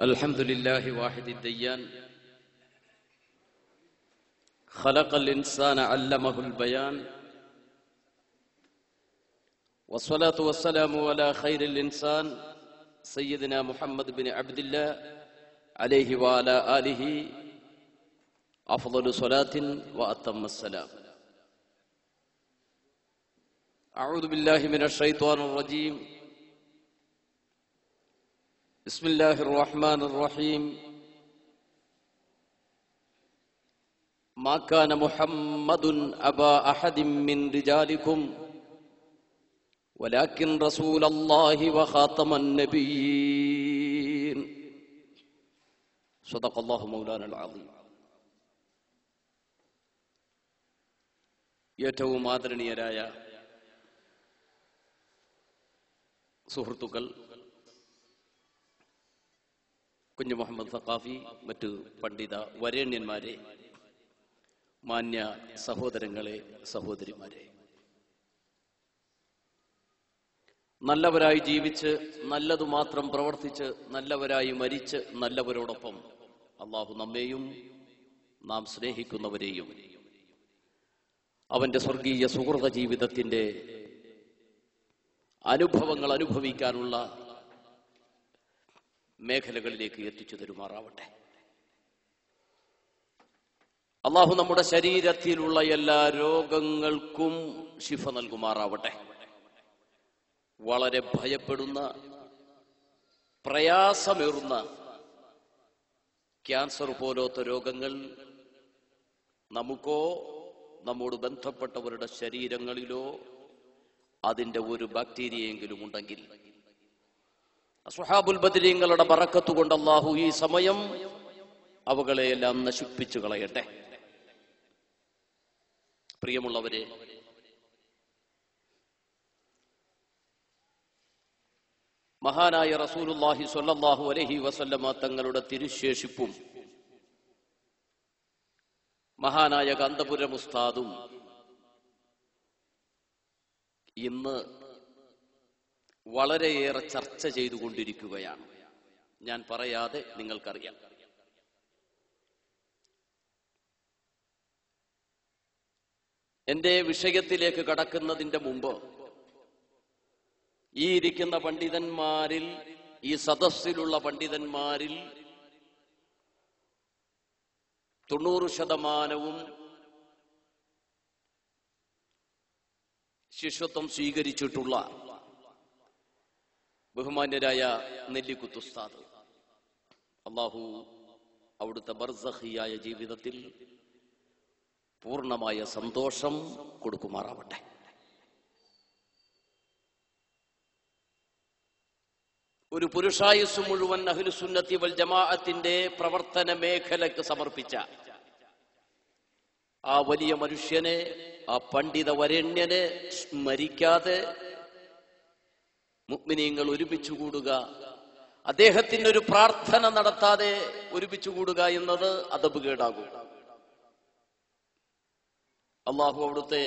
الحمد لله واحد الديان خلق الإنسان علمه البيان والصلاة والسلام على خير الإنسان سيدنا محمد بن عبد الله عليه وعلى آله أفضل صلاة وأتم السلام. أعوذ بالله من الشيطان الرجيم. بسم الله الرحمن الرحيم. ما كان محمد أبا أحد من رجالكم ولكن رسول الله وخاتم النبيين. صدق الله مولانا العظيم. ഏറ്റവും ആദരണീയരായ സുഹൃത്തുക്കൾ, കുഞ്ഞു മുഹമ്മദ് സഖാഫി, മറ്റു പണ്ഡിത വരേണ്യന്മാരെ, മാന്യ സഹോദരങ്ങളെ, സഹോദരിമാരെ, നല്ലവരായി ജീവിച്ച് നല്ലതു മാത്രം പ്രവർത്തിച്ച് നല്ലവരായി മരിച്ച് നല്ലവരോടൊപ്പം അള്ളാഹു നമ്മെയും നാം സ്നേഹിക്കുന്നവരെയും അവന്റെ സ്വർഗീയ സുഹൃത ജീവിതത്തിന്റെ അനുഭവങ്ങൾ അനുഭവിക്കാനുള്ള മേഖലകളിലേക്ക് എത്തിച്ചു തരുമാറാവട്ടെ. അള്ളാഹു നമ്മുടെ ശരീരത്തിലുള്ള എല്ലാ രോഗങ്ങൾക്കും ശിഫ നൽകുമാറാവട്ടെ. വളരെ ഭയപ്പെടുന്ന, പ്രയാസമേറുന്ന ക്യാൻസർ പോലത്തെ രോഗങ്ങൾ നമുക്കോ നമ്മോട് ബന്ധപ്പെട്ടവരുടെ ശരീരങ്ങളിലോ അതിന്റെ ഒരു ബാക്ടീരിയയെങ്കിലും ഉണ്ടെങ്കിൽ അസ്ഹാബുൽ ബദരീങ്ങളുടെ ബറക്കത്ത് കൊണ്ട് അല്ലാഹു ഈ സമയം അവകളെയെല്ലാം നശിപ്പിച്ചു കളയട്ടെ. പ്രിയമുള്ളവരെ, മഹാനായ റസൂലുള്ളാഹി സ്വല്ലല്ലാഹു അലൈഹി വസല്ലമ തങ്ങളുടെ തിരുശേഷിപ്പും മഹാനായ കാന്തപുരം ഉസ്താദും ഇന്ന് വളരെയേറെ ചർച്ച ചെയ്തുകൊണ്ടിരിക്കുകയാണ്. ഞാൻ പറയാതെ നിങ്ങൾക്കറിയാം. എന്റെ വിഷയത്തിലേക്ക് കടക്കുന്നതിന്റെ മുമ്പ് ഈ ഇരിക്കുന്ന പണ്ഡിതന്മാരിൽ, ഈ സദസ്സിലുള്ള പണ്ഡിതന്മാരിൽ 90% ശിഷ്യത്വം സ്വീകരിച്ചിട്ടുള്ള ബഹുമാന്യരായ നെല്ലിക്കുത്ത് ഉസ്താദ്, അല്ലാഹു അവിടുത്തെ ബർസഖിയായ ജീവിതത്തിൽ പൂർണ്ണമായ സന്തോഷം കൊടുക്കുമാറാവട്ടെ. ഒരു പുരുഷായുസ് മുഴുവൻ അഹ്ലുസുന്നത്തി വൽ ജമാഅത്തിന്റെ പ്രവർത്തന മേഖലക്ക് സമർപ്പിച്ച ആ വലിയ മനുഷ്യനെ, ആ പണ്ഡിത വരേണ്യനെ സ്മരിക്കാതെ മുഅ്മിനീങ്ങൾ ഒരുമിച്ചുകൂടുക, അദ്ദേഹത്തിനൊരു പ്രാർത്ഥന നടത്താതെ ഒരുമിച്ചുകൂടുക എന്നത് അദബുകേടാകും. അല്ലാഹു അവിടുത്തെ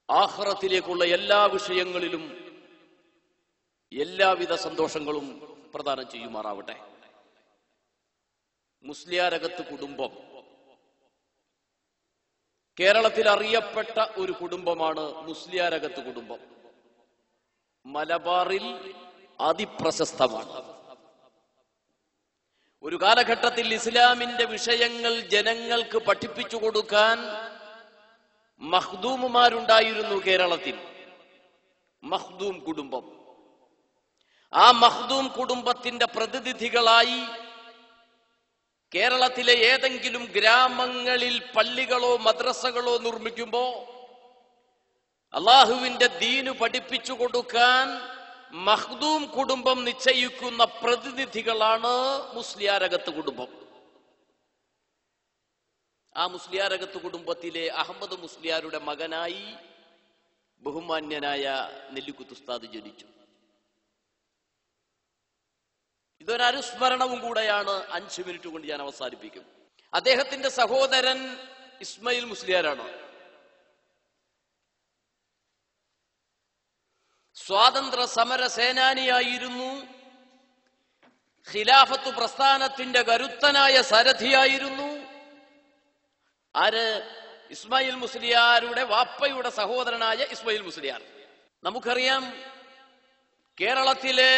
ആഖിറത്തിലേക്കുള്ള എല്ലാ വിഷയങ്ങളിലും എല്ലാവിധ സന്തോഷങ്ങളും പ്രദാനം ചെയ്യുമാറാവട്ടെ. മുസ്ലിയാരകത്ത് കുടുംബം കേരളത്തിൽ അറിയപ്പെട്ട ഒരു കുടുംബമാണ് മുസ്ലിയാരകത്ത് കുടുംബം. മലബാറിൽ അതിപ്രശസ്തമാണ്. ഒരു കാലഘട്ടത്തിൽ ഇസ്ലാമിന്റെ വിഷയങ്ങൾ ജനങ്ങൾക്ക് പഠിപ്പിച്ചു കൊടുക്കാൻ മഖ്ദൂമുമാരുണ്ടായിരുന്നു കേരളത്തിൽ. മഖ്ദൂം കുടുംബം. ആ മഖ്ദൂം കുടുംബത്തിന്റെ പ്രതിനിധികളായി കേരളത്തിലെ ഏതെങ്കിലും ഗ്രാമങ്ങളിൽ പള്ളികളോ മദ്രസകളോ നിർമ്മിക്കുമ്പോ അള്ളാഹുവിന്റെ ദീന് പഠിപ്പിച്ചു കൊടുക്കാൻ മഖ്ദൂം കുടുംബം നിശ്ചയിക്കുന്ന പ്രതിനിധികളാണ് മുസ്ലിയാരകത്ത് കുടുംബം. ആ മുസ്ലിയാരകത്ത് കുടുംബത്തിലെ അഹമ്മദ് മുസ്ലിയാരുടെ മകനായി ബഹുമാന്യനായ നെല്ലിക്കുത്ത് ഉസ്താദ് ജനിച്ചു. ഇതൊരനുസ്മരണവും കൂടെയാണ്. 5 മിനിറ്റ് കൊണ്ട് ഞാൻ അവസാനിപ്പിക്കും. അദ്ദേഹത്തിന്റെ സഹോദരൻ ഇസ്മായിൽ മുസ്ലിയാരാണ്. സ്വാതന്ത്ര്യ സമര സേനാനിയായിരുന്നു. ഖിലാഫത്ത് പ്രസ്ഥാനത്തിന്റെ കരുത്തനായ സാരഥിയായിരുന്നു. ആര്? ഇസ്മായിൽ മുസ്ലിയാരുടെ വാപ്പയുടെ സഹോദരനായ ഇസ്മായിൽ മുസ്ലിയാർ. നമുക്കറിയാം, കേരളത്തിലെ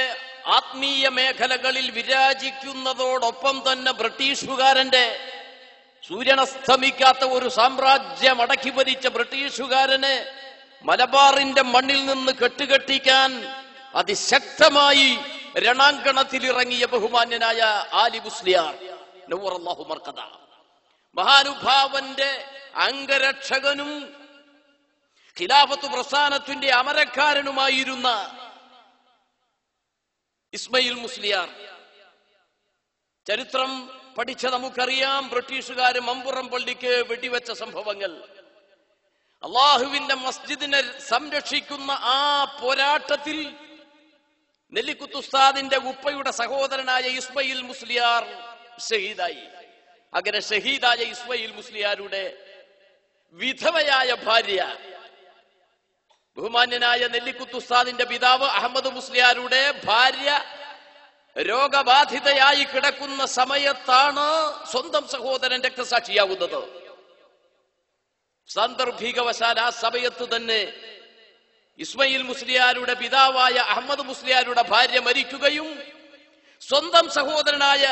ആത്മീയ മേഖലകളിൽ വിരാജിക്കുന്നതോടൊപ്പം തന്നെ ബ്രിട്ടീഷുകാരന്റെ സൂര്യനസ്തമിക്കാത്ത ഒരു സാമ്രാജ്യം അടക്കി ഭരിച്ച ബ്രിട്ടീഷുകാരന് മലബാറിന്റെ മണ്ണിൽ നിന്ന് കെട്ടുകെട്ടിക്കാൻ അതിശക്തമായി രണാങ്കണത്തിൽ ഇറങ്ങിയ ബഹുമാന്യനായ ആലി മുസ്ലിയാർ നവ്വറല്ലാഹു മർഖദ, മഹാനുഭാവന്റെ അംഗരക്ഷകനും ഖിലാഫത്ത് പ്രസ്ഥാനത്തിന്റെ അമരക്കാരനുമായിരുന്ന ഇസ്മായിൽ മുസ്ലിയാർ. ചരിത്രം പഠിച്ച നമുക്കറിയാം, ബ്രിട്ടീഷുകാര് മമ്പുറം പള്ളിക്ക് വെടിവെച്ച സംഭവങ്ങൾ. അള്ളാഹുവിന്റെ മസ്ജിദിനെ സംരക്ഷിക്കുന്ന ആ പോരാട്ടത്തിൽ നെല്ലിക്കുത്ത് ഉസ്താദിന്റെ ഉപ്പയുടെ സഹോദരനായ ഇസ്മായിൽ മുസ്ലിയാർ ഷഹീദായി. അങ്ങനെ ഷഹീദായ ഇസ്മായിൽ മുസ്ലിയാരുടെ വിധവയായ ഭാര്യ, ബഹുമാന്യനായ നെല്ലിക്കുത്ത് ഉസ്താദിന്റെ പിതാവ് അഹമ്മദ് മുസ്ലിയാരുടെ ഭാര്യ രോഗബാധിതയായി കിടക്കുന്ന സമയത്താണ് സ്വന്തം സഹോദരൻ രക്തസാക്ഷിയാവുന്നത്. സാന്ദർഭികവശാൽ ആ സമയത്ത് തന്നെ ഇസ്മായിൽ മുസ്ലിയാരുടെ പിതാവായ അഹമ്മദ് മുസ്ലിയാരുടെ ഭാര്യ മരിക്കുകയും സ്വന്തം സഹോദരനായ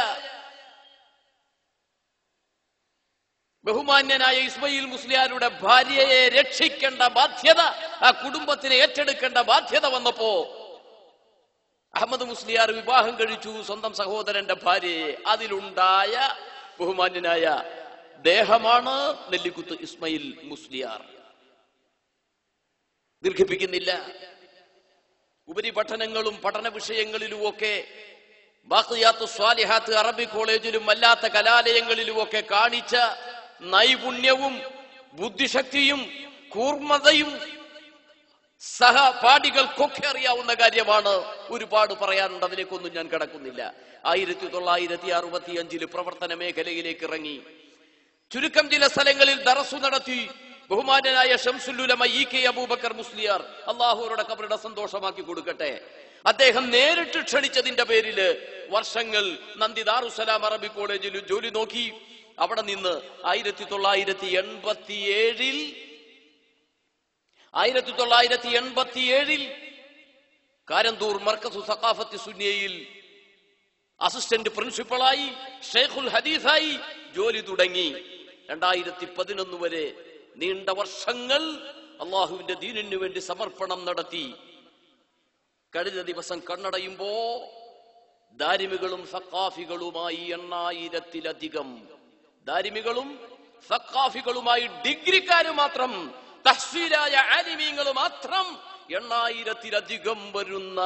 ബഹുമാന്യനായ ഇസ്മായിൽ മുസ്ലിയാരുടെ ഭാര്യയെ രക്ഷിക്കേണ്ട ബാധ്യത, ആ കുടുംബത്തിനെ ഏറ്റെടുക്കേണ്ട ബാധ്യത വന്നപ്പോ അഹമ്മദ് മുസ്ലിയാർ വിവാഹം കഴിച്ചു സ്വന്തം സഹോദരന്റെ ഭാര്യയെ. അതിലുണ്ടായ ബഹുമാന്യനായ ദേഹമാണ് നെല്ലിക്കുത്ത് ഇസ്മായിൽ മുസ്ലിയാർ. ദീർഘിപ്പിക്കുന്നില്ല. ഉപരിപഠനങ്ങളും പഠന വിഷയങ്ങളിലുമൊക്കെ ബാഖിയാത്തു സ്വാലിഹാത്ത് അറബി കോളേജിലും അല്ലാത്ത കലാലയങ്ങളിലുമൊക്കെ കാണിച്ച നൈപുണ്യവും ബുദ്ധിശക്തിയും കൂർമ്മതയും സഹപാഠികൾക്കൊക്കെ അറിയാവുന്ന കാര്യമാണ്. ഒരുപാട് പറയാനുണ്ട്, അതിലേക്കൊന്നും ഞാൻ കടക്കുന്നില്ല. 1965 പ്രവർത്തന മേഖലയിലേക്ക് ഇറങ്ങി. ചുരുക്കം ചില സ്ഥലങ്ങളിൽ ദറസു നടത്തി. ബഹുമാന്യനായ ശംസുൽ ഉലമ ഇ കെ അബൂബക്കർ മുസ്ലിയാർ, അള്ളാഹുവരുടെ ഖബറിനെ സന്തോഷമാക്കി കൊടുക്കട്ടെ, അദ്ദേഹം നേരിട്ട് ക്ഷണിച്ചതിന്റെ പേരില് വർഷങ്ങൾ നന്ദി ദാറുസ്സലാം അറബി കോളേജിൽ ജോലി നോക്കി. അവിടെ നിന്ന് 1987 കാരന്തൂർ മർക്കസു സഖാഫത്തി സുന്നിയയിൽ അസിസ്റ്റന്റ് പ്രിൻസിപ്പളായി, ഷെയ്ഖുൽ ഹദീസായി ജോലി തുടങ്ങി. 2011 വരെ നീണ്ട വർഷങ്ങൾ അള്ളാഹുവിന്റെ ദീനിനു വേണ്ടി സമർപ്പണം നടത്തി. കഴിഞ്ഞ ദിവസം കണ്ണടയുമ്പോ ദാരിമികളും സഖാഫികളുമായി 8000-ലധികം ദാരിമികളും സഖാഫികളുമായി ഡിഗ്രിക്കാര് മാത്രം, തഹ്സീലായ ആലിമീങ്ങൾ മാത്രം 8000-ലധികം വരുന്ന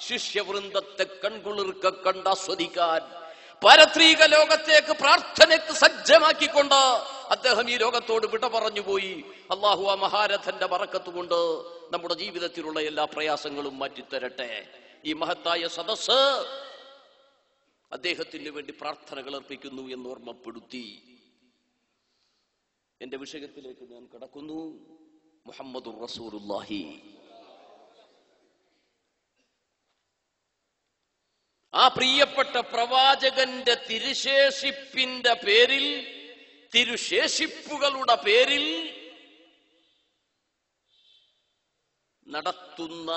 ശിഷ്യവൃന്ദത്തെ കൺകുളിർക്ക കണ്ടാസ്വദിക്കാൻ പാരത്രിക ലോകത്തേക്ക് പ്രാർത്ഥനയ്ക്ക് സജ്ജമാക്കിക്കൊണ്ട് അദ്ദേഹം ഈ ലോകത്തോട് വിട പറഞ്ഞുപോയി. അള്ളാഹു ആ മഹാരഥന്റെ ബറക്കത്ത് കൊണ്ട് നമ്മുടെ ജീവിതത്തിലുള്ള എല്ലാ പ്രയാസങ്ങളും മാറ്റിത്തരട്ടെ. ഈ മഹത്തായ സദസ്സ് അദ്ദേഹത്തിന് വേണ്ടി പ്രാർത്ഥനകൾ അർപ്പിക്കുന്നു എന്ന് ഓർമ്മപ്പെടുത്തി എന്റെ വിഷയത്തിലേക്ക് ഞാൻ കടക്കുന്നു. മുഹമ്മദുർ റസൂലുള്ളാഹി. ആ പ്രിയപ്പെട്ട പ്രവാചകന്റെ തിരുശേഷിപ്പിന്റെ പേരിൽ, തിരുശേഷിപ്പുകളുടെ പേരിൽ നടത്തുന്ന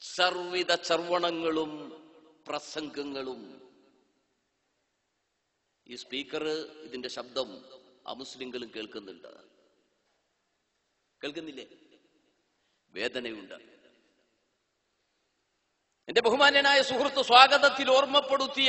സർവിധ ചർവണങ്ങളും പ്രസംഗങ്ങളും. ഈ സ്പീക്കർ, ഇതിന്റെ ശബ്ദം അമുസ്ലിങ്ങളും കേൾക്കുന്നില്ലേ? വേദനയുണ്ട്. എന്റെ ബഹുമാന്യനായ സുഹൃത്ത് സ്വാഗതത്തിൽ ഓർമ്മപ്പെടുത്തി